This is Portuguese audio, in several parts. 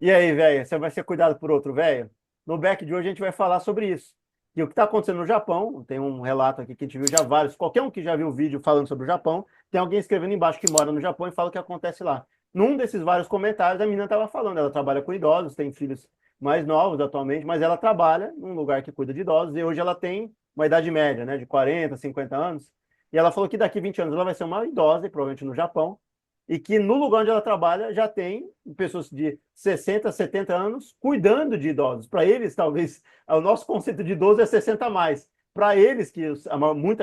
E aí, velho, você vai ser cuidado por outro velho? No back de hoje a gente vai falar sobre isso. E o que está acontecendo no Japão, tem um relato aqui que a gente viu já vários, qualquer um que já viu o vídeo falando sobre o Japão, tem alguém escrevendo embaixo que mora no Japão e fala o que acontece lá. Num desses vários comentários, a menina estava falando, ela trabalha com idosos, tem filhos mais novos atualmente, mas ela trabalha num lugar que cuida de idosos e hoje ela tem uma idade média, né, de 40, 50 anos. E ela falou que daqui 20 anos ela vai ser uma idosa, e provavelmente no Japão, e que no lugar onde ela trabalha já tem pessoas de 60, 70 anos cuidando de idosos. Para eles, talvez, o nosso conceito de idoso é 60 a mais. Para eles, que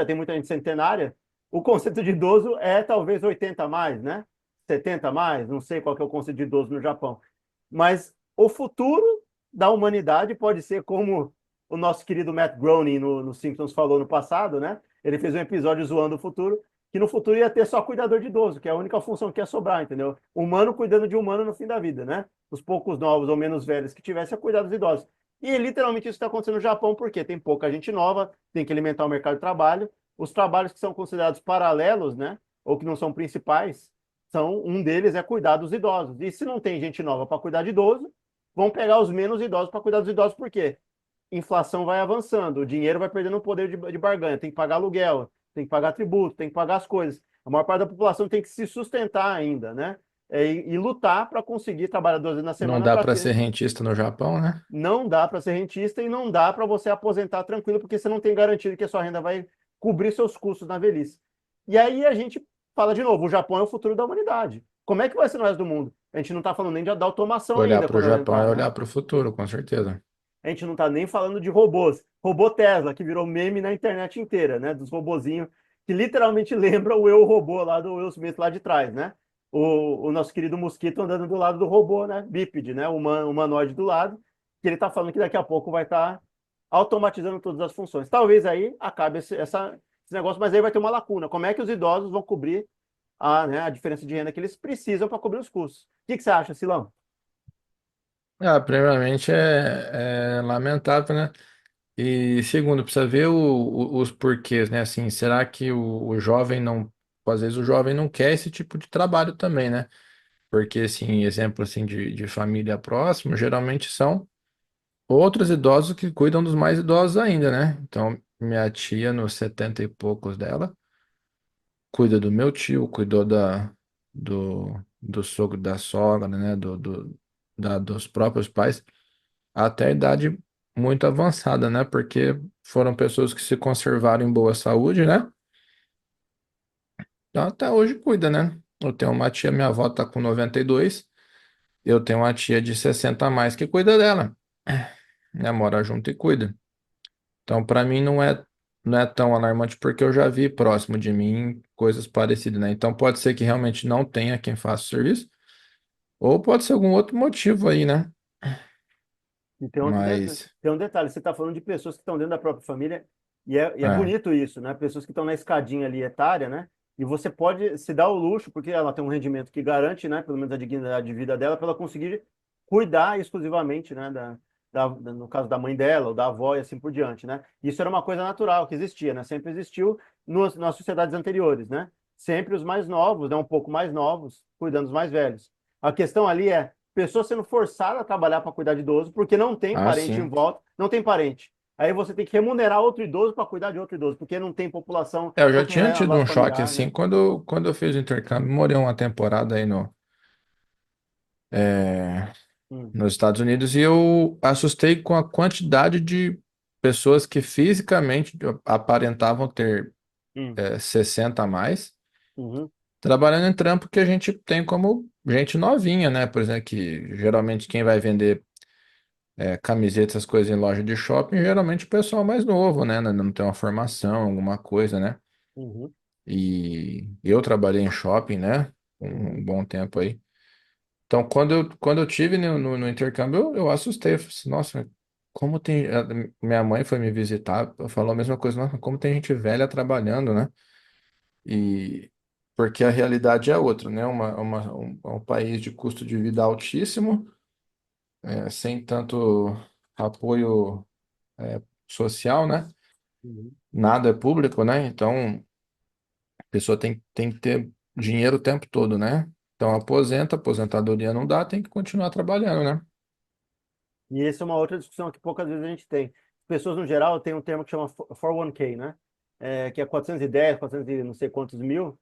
tem muita gente centenária, o conceito de idoso é talvez 80 a mais, né? 70 a mais, não sei qual que é o conceito de idoso no Japão. Mas o futuro da humanidade pode ser como o nosso querido Matt Groening no Simpsons falou no passado, né? Ele fez um episódio zoando o futuro, que no futuro ia ter só cuidador de idoso, que é a única função que ia sobrar, entendeu? Humano cuidando de humano no fim da vida, né? Os poucos novos ou menos velhos que tivessem a cuidar dos idosos. E literalmente isso está acontecendo no Japão, porque tem pouca gente nova, tem que alimentar o mercado de trabalho. Os trabalhos que são considerados paralelos, né? Ou que não são principais, um deles é cuidar dos idosos. E se não tem gente nova para cuidar de idoso, vão pegar os menos idosos para cuidar dos idosos, por quê? Inflação vai avançando, o dinheiro vai perdendo o poder de barganha, tem que pagar aluguel, tem que pagar tributo, tem que pagar as coisas. A maior parte da população tem que se sustentar ainda, né? E lutar para conseguir trabalhar 2 vezes na Não semana dá para para ter. ser rentista no Japão, né? Não dá para ser rentista e não dá para você aposentar tranquilo, porque você não tem garantido que a sua renda vai cobrir seus custos na velhice. E aí a gente fala de novo, o Japão é o futuro da humanidade. Como é que vai ser no resto do mundo? A gente não está falando nem da automação Olhar ainda para o quando ela Japão é entrar, né? olhar para o futuro, com certeza. A gente não está nem falando de robôs. Robô Tesla, que virou meme na internet inteira, né? Dos robozinhos que literalmente lembra o Eu Robô lá do Will Smith lá de trás, né? O nosso querido mosquito andando do lado do robô, né? Bípede, né? O humanoide do lado, que ele está falando que daqui a pouco vai estar automatizando todas as funções. Talvez aí acabe esse negócio, mas aí vai ter uma lacuna. Como é que os idosos vão cobrir né, a diferença de renda que eles precisam para cobrir os custos? O que você acha, Silão? Ah, primeiramente é lamentável, né? E segundo, precisa ver os porquês, né? Assim, será que o jovem não, às vezes o jovem não quer esse tipo de trabalho também, né? Porque, assim, exemplo assim de família próxima, geralmente são outros idosos que cuidam dos mais idosos ainda, né? Então, minha tia, nos 70 e poucos dela, cuida do meu tio, cuidou do sogro da sogra, né? Dos próprios pais, até a idade muito avançada, né? Porque foram pessoas que se conservaram em boa saúde, né? Então, até hoje cuida, né? Eu tenho uma tia, minha avó tá com 92, eu tenho uma tia de 60 a mais que cuida dela, né? Mora junto e cuida. Então, para mim, não é tão alarmante porque eu já vi próximo de mim coisas parecidas, né? Então, pode ser que realmente não tenha quem faça o serviço, ou pode ser algum outro motivo aí, né? E Mas, tem um detalhe, você está falando de pessoas que estão dentro da própria família, e é é, bonito isso, né? Pessoas que estão na escadinha ali etária, né? E você pode se dar o luxo, porque ela tem um rendimento que garante, né? Pelo menos a dignidade de vida dela, para ela conseguir cuidar exclusivamente, né? No caso da mãe dela, ou da avó e assim por diante, né? Isso era uma coisa natural que existia, né? Sempre existiu nas sociedades anteriores, né? Sempre os mais novos, né? Um pouco mais novos, cuidando dos mais velhos. A questão ali é pessoa sendo forçada a trabalhar para cuidar de idoso, porque não tem parente em sim. volta, não tem parente. Aí você tem que remunerar outro idoso para cuidar de outro idoso, porque não tem população, Eu não já tem tinha tido um laço choque familiar, assim né? quando eu fiz o intercâmbio, morei uma temporada aí é, Hum, nos Estados Unidos e eu assustei com a quantidade de pessoas que fisicamente aparentavam ter hum, 60 a mais, uhum, trabalhando em trampo que a gente tem como gente novinha, né? Por exemplo, que geralmente quem vai vender camisetas, essas coisas em loja de shopping, geralmente o pessoal mais novo, né? Não tem uma formação, alguma coisa, né? uhum, E eu trabalhei em shopping, né? Um uhum. bom tempo aí. Então, quando eu tive no intercâmbio, eu assustei. Eu falei assim, nossa, como tem. Minha mãe foi me visitar, falou a mesma coisa, nossa, como tem gente velha trabalhando, né? E porque a realidade é outra, né? Um país de custo de vida altíssimo, sem tanto apoio social, né? Uhum. Nada é público, né? Então, a pessoa tem que ter dinheiro o tempo todo, né? Então, aposentadoria não dá, tem que continuar trabalhando, né? E essa é uma outra discussão que poucas vezes a gente tem. As pessoas, no geral, têm um termo que chama 401k, né? Que é 410, 400 e não sei quantos mil,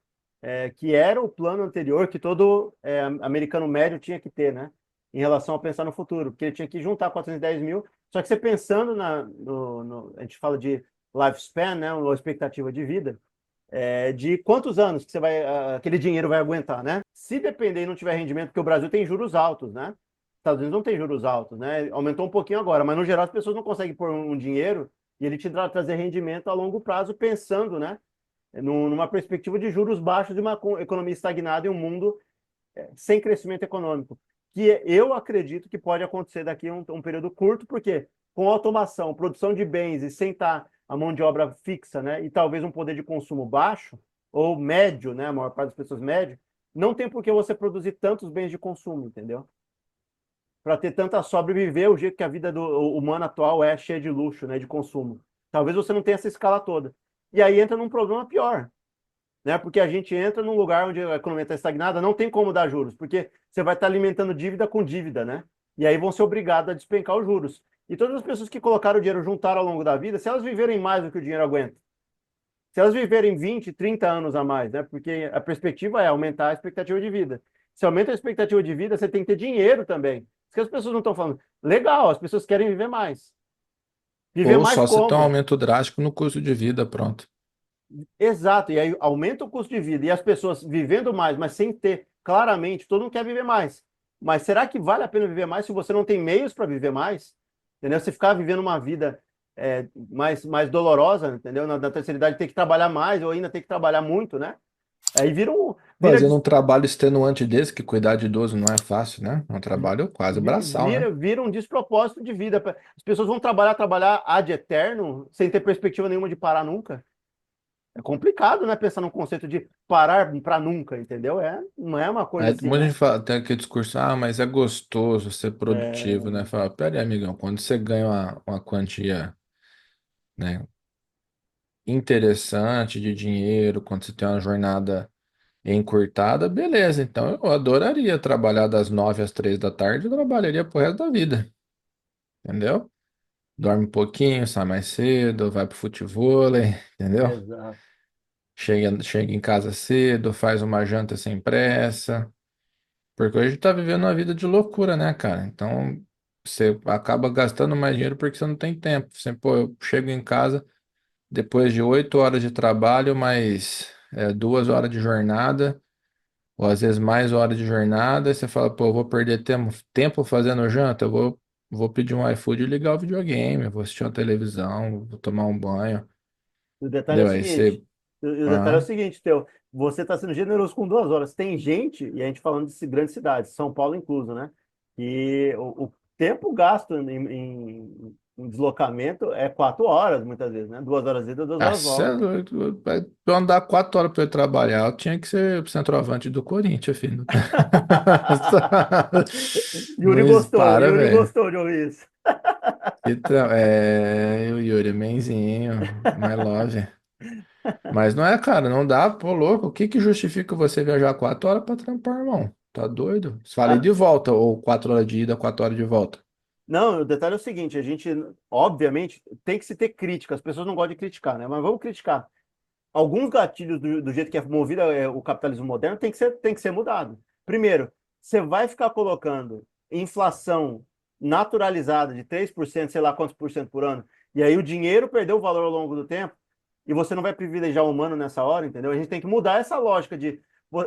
que era o plano anterior que todo americano médio tinha que ter, né? Em relação a pensar no futuro, porque ele tinha que juntar 410 mil. Só que você pensando a gente fala de lifespan, né? Uma expectativa de vida, de quantos anos que aquele dinheiro vai aguentar, né? Se depender e não tiver rendimento, porque o Brasil tem juros altos, né? Estados Unidos não tem juros altos, né? Aumentou um pouquinho agora, mas no geral as pessoas não conseguem pôr um dinheiro e ele te trazer rendimento a longo prazo, pensando, né? Numa perspectiva de juros baixos de uma economia estagnada em um mundo sem crescimento econômico, que eu acredito que pode acontecer daqui a um período curto, porque com automação, produção de bens e sem estar a mão de obra fixa, né, e talvez um poder de consumo baixo, ou médio, né, a maior parte das pessoas médio, não tem por que você produzir tantos bens de consumo, entendeu? Para ter tanta sobreviver o jeito que a vida do humano atual é cheia de luxo, né, de consumo. Talvez você não tenha essa escala toda. E aí entra num problema pior, né? Porque a gente entra num lugar onde a economia está estagnada, não tem como dar juros, porque você vai estar alimentando dívida com dívida, né? E aí vão ser obrigados a despencar os juros. E todas as pessoas que colocaram o dinheiro, juntaram ao longo da vida, se elas viverem mais do que o dinheiro aguenta, se elas viverem 20, 30 anos a mais, né? Porque a perspectiva é aumentar a expectativa de vida. Se aumenta a expectativa de vida, você tem que ter dinheiro também. Isso que as pessoas não estão falando. Legal, as pessoas querem viver mais. Viver Ou mais só se tem um como? aumento drástico no custo de vida, pronto. Exato, e aí aumenta o custo de vida e as pessoas vivendo mais, mas sem ter claramente, todo mundo quer viver mais. Mas será que vale a pena viver mais se você não tem meios para viver mais? Entendeu? Você ficar vivendo uma vida mais dolorosa, entendeu? Na terceira idade, ter que trabalhar mais ou ainda ter que trabalhar muito, né? Aí vira, Fazendo um trabalho extenuante desse, que cuidar de idoso não é fácil, né? É um trabalho quase braçal, né? vira um despropósito de vida. As pessoas vão trabalhar ad eterno, sem ter perspectiva nenhuma de parar nunca. É complicado, né? Pensar num conceito de parar para nunca, entendeu? Não é uma coisa Aí assim, muita né? gente fala, tem aquele discurso, ah, mas é gostoso ser produtivo, É, né? Fala, pera aí, amigão, quando você ganha uma quantia, né, interessante de dinheiro, quando você tem uma jornada encurtada, beleza. Então eu adoraria trabalhar das 9 às 3 da tarde, eu trabalharia pro resto da vida, entendeu? Dorme um pouquinho, sai mais cedo, vai pro futevôlei, entendeu? exato. Chega em casa cedo, faz uma janta sem pressa. Porque hoje tá vivendo uma vida de loucura, né, cara? Então você acaba gastando mais dinheiro porque você não tem tempo. Você, pô, eu chego em casa depois de 8 horas de trabalho, mais 2 horas de jornada, ou às vezes mais horas de jornada, e você fala, pô, eu vou perder tempo fazendo janta, vou pedir um iFood e ligar o videogame, vou assistir uma televisão, vou tomar um banho. O detalhe é o Entendeu? Aí seguinte, você. o detalhe é o Ah, seguinte, Teu, você está sendo generoso com 2 horas. Tem gente, e a gente falando de grandes cidades, São Paulo incluso, né? E o tempo gasto em deslocamento é 4 horas, muitas vezes, né? 2 horas ida, 2 horas cê é volta. doido. Pra eu andar 4 horas para eu trabalhar, eu tinha que ser centroavante do Corinthians, filho. Não para, Yuri velho. gostou de ouvir isso. O Yuri Menzinho, my love. Mas não é, cara, não dá, pô, louco. O que que justifica você viajar 4 horas pra trampar, irmão? Tá doido? Falei Ah, de volta, ou 4 horas de ida, 4 horas de volta. não, o detalhe é o seguinte, a gente, obviamente, tem que se ter crítica, as pessoas não gostam de criticar, né? Mas vamos criticar. Alguns gatilhos do jeito que é movido o capitalismo moderno tem que ser mudado. Primeiro, você vai ficar colocando inflação naturalizada de 3%, sei lá quantos por cento por ano, e aí o dinheiro perdeu o valor ao longo do tempo, e você não vai privilegiar o humano nessa hora, entendeu? A gente tem que mudar essa lógica de,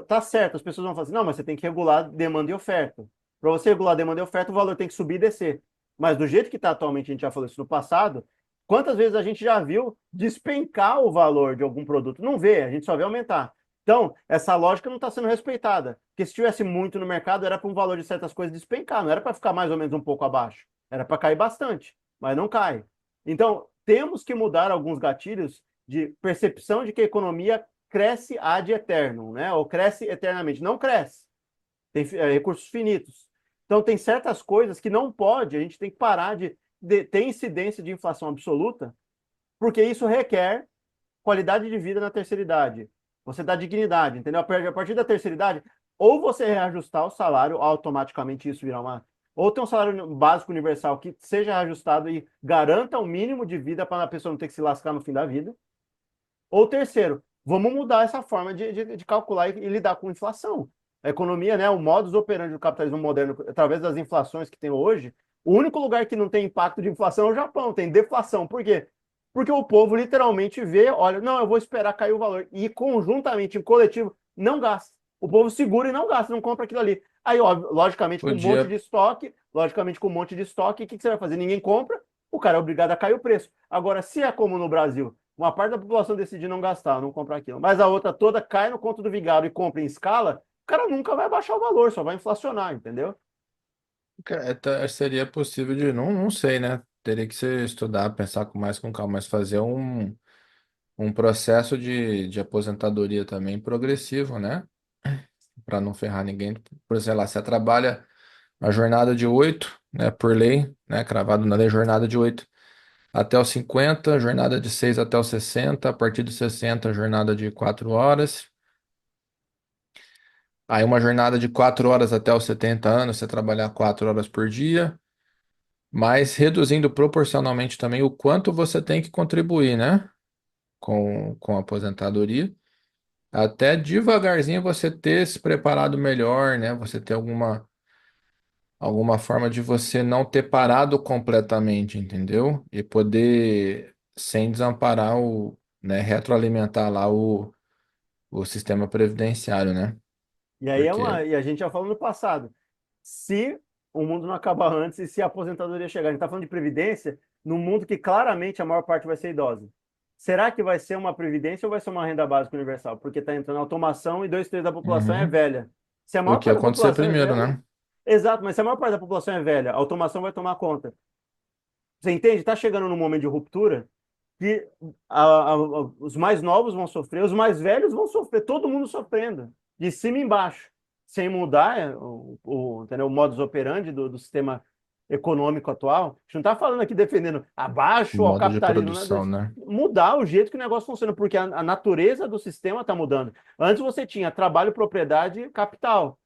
tá certo, as pessoas vão falar assim, não, mas você tem que regular demanda e oferta. Para você regular demanda e oferta, o valor tem que subir e descer. Mas do jeito que está atualmente, a gente já falou isso no passado, quantas vezes a gente já viu despencar o valor de algum produto? Não vê, a gente só vê aumentar. Então, essa lógica não está sendo respeitada. Porque se tivesse muito no mercado, era para um valor de certas coisas despencar, não era para ficar mais ou menos um pouco abaixo. Era para cair bastante, mas não cai. Então, temos que mudar alguns gatilhos de percepção de que a economia cresce ad eternum, né? Ou cresce eternamente. Não cresce. Tem recursos finitos. Então, tem certas coisas que não pode, a gente tem que parar de ter incidência de inflação absoluta, porque isso requer qualidade de vida na terceira idade. Você dá dignidade, entendeu? A partir da terceira idade, ou você reajustar o salário, automaticamente isso virar Ou ter um salário básico universal que seja ajustado e garanta o mínimo de vida para a pessoa não ter que se lascar no fim da vida. Ou terceiro, vamos mudar essa forma de calcular e lidar com inflação. A economia, né, o modus operandi do capitalismo moderno, através das inflações que tem hoje, o único lugar que não tem impacto de inflação é o Japão, tem deflação. Por quê? Porque o povo literalmente vê, olha, não, eu vou esperar cair o valor. E conjuntamente, em coletivo, não gasta. O povo segura e não gasta, não compra aquilo ali. Aí, óbvio, logicamente, com um monte Podia, de estoque, o que você vai fazer? Ninguém compra, o cara é obrigado a cair o preço. Agora, se é como no Brasil, uma parte da população decide não gastar, não comprar aquilo, mas a outra toda cai no conto do vigário e compra em escala, o cara nunca vai baixar o valor, só vai inflacionar, entendeu? seria possível de, não sei, né? Teria que ser estudar, pensar com mais com calma, mas fazer um processo de aposentadoria também progressivo, né? Para não ferrar ninguém. Por exemplo, lá, você trabalha a jornada de 8, né? Por lei, né? Cravado na lei, jornada de 8 até os 50, jornada de 6 até os 60, a partir dos 60, jornada de 4 horas. Aí uma jornada de 4 horas até os 70 anos, você trabalhar 4 horas por dia, mas reduzindo proporcionalmente também o quanto você tem que contribuir, né? Com a aposentadoria. Até devagarzinho você ter se preparado melhor, né? Você ter alguma forma de você não ter parado completamente, entendeu? E poder, sem desamparar né, retroalimentar lá o sistema previdenciário, né? E aí Porque, e a gente já falou no passado, se o mundo não acabar antes e se a aposentadoria chegar, a gente está falando de previdência num mundo que claramente a maior parte vai ser idosa. Será que vai ser uma previdência ou vai ser uma renda básica universal? Porque está entrando automação e dois terços da população é uhum, velha. Se a o maior que parte da acontecer população é primeiro, velha, né? exato, mas se a maior parte da população é velha, a automação vai tomar conta. Você entende? Está chegando num momento de ruptura que os mais novos vão sofrer, os mais velhos vão sofrer, todo mundo sofrendo, de cima e embaixo, sem mudar entendeu? O modus operandi do sistema econômico atual. A gente não está falando aqui defendendo O abaixo ao modo de capitalismo, nada produção, disso. né? Mudar o jeito que o negócio funciona, porque a natureza do sistema está mudando. Antes você tinha trabalho, propriedade, capital.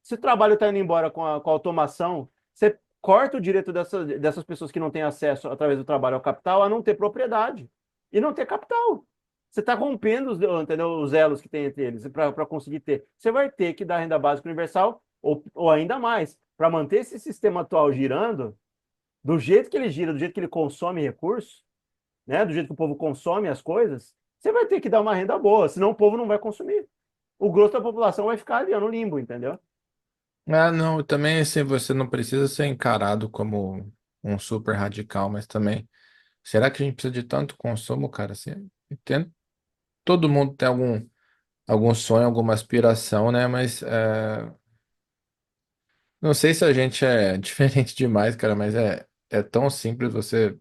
Se o trabalho está indo embora com a automação, você corta o direito dessas pessoas que não têm acesso através do trabalho ao capital a não ter propriedade e não ter capital. Você está rompendo entendeu, os elos que tem entre eles para conseguir ter. Você vai ter que dar renda básica universal ou ainda mais. Para manter esse sistema atual girando, do jeito que ele gira, do jeito que ele consome recursos, né, do jeito que o povo consome as coisas, você vai ter que dar uma renda boa, senão o povo não vai consumir. O grosso da população vai ficar ali no limbo, entendeu? Ah, não, também assim, você não precisa ser encarado como um super radical, mas também, será que a gente precisa de tanto consumo, cara? Assim, entendo, todo mundo tem algum sonho, alguma aspiração, né? Mas não sei se a gente é diferente demais, cara, mas é tão simples você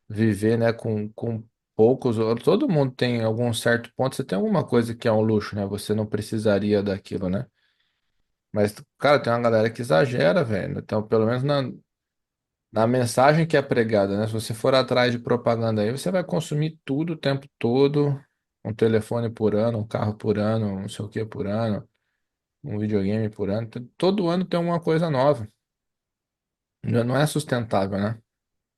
viver, né, com poucos. Todo mundo tem algum certo ponto, você tem alguma coisa que é um luxo, né? Você não precisaria daquilo, né? Mas, cara, tem uma galera que exagera, velho. Então, pelo menos na mensagem que é pregada, né? Se você for atrás de propaganda aí, você vai consumir tudo o tempo todo. Um telefone por ano, um carro por ano, não sei o que por ano, um videogame por ano. Todo ano tem uma coisa nova. Não é sustentável, né?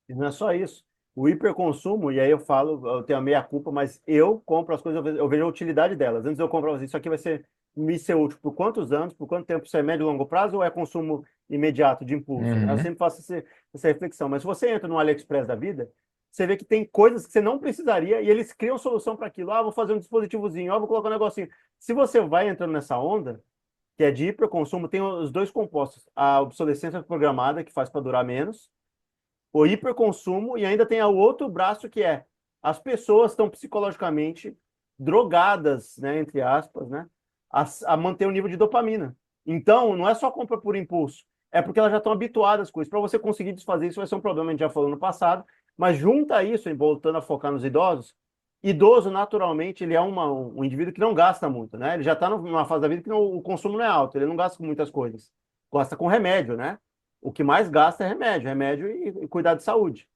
E não é só isso. O hiperconsumo, e aí eu falo, eu tenho a meia-culpa, mas eu compro as coisas, eu vejo a utilidade delas. Antes eu comprava assim, isso aqui vai me ser útil por quantos anos, por quanto tempo, se é médio e longo prazo ou é consumo imediato, de impulso, né? Eu Uhum. sempre faço essa reflexão. Mas se você entra no AliExpress da vida, você vê que tem coisas que você não precisaria e eles criam solução para aquilo. Ah, vou fazer um dispositivozinho, ah, vou colocar um negocinho. Se você vai entrando nessa onda, que é de hiperconsumo, tem os dois compostos. A obsolescência programada, que faz para durar menos, o hiperconsumo e ainda tem o outro braço que é as pessoas estão psicologicamente drogadas, né, entre aspas, né, a manter o nível de dopamina. Então, não é só compra por impulso, é porque elas já estão habituadas com isso. Para você conseguir desfazer isso vai ser um problema, a gente já falou no passado, mas junta isso, e voltando a focar nos idosos, idoso naturalmente ele é um indivíduo que não gasta muito, né? Ele já está numa fase da vida que o consumo não é alto, ele não gasta com muitas coisas, gosta com remédio, né? O que mais gasta é remédio, remédio e cuidar de saúde.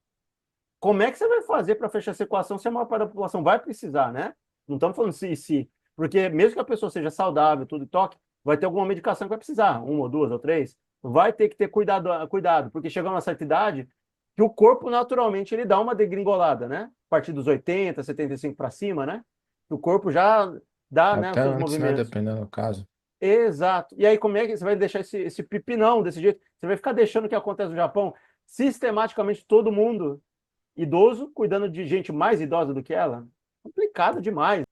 Como é que você vai fazer para fechar essa equação se a maior parte da população vai precisar, né? Não estamos falando se, porque mesmo que a pessoa seja saudável, tudo e toque, vai ter alguma medicação que vai precisar, uma ou duas ou três. vai ter que ter cuidado, porque chega uma certa idade que o corpo naturalmente ele dá uma degringolada, né? A partir dos 80, 75 para cima, né? O corpo já dá, né, os Até seus antes, né? movimentos. Dependendo do caso. Exato. E aí, como é que você vai deixar esse pipinão desse jeito? Você vai ficar deixando o que acontece no Japão? Sistematicamente todo mundo idoso cuidando de gente mais idosa do que ela? Complicado demais.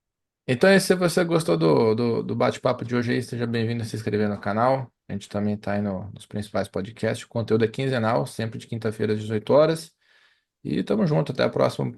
Então, se você gostou do bate-papo de hoje aí, seja bem-vindo a se inscrever no canal. A gente também está aí nos principais podcasts. O conteúdo é quinzenal, sempre de quinta-feira às 18 horas. E tamo junto, até a próxima.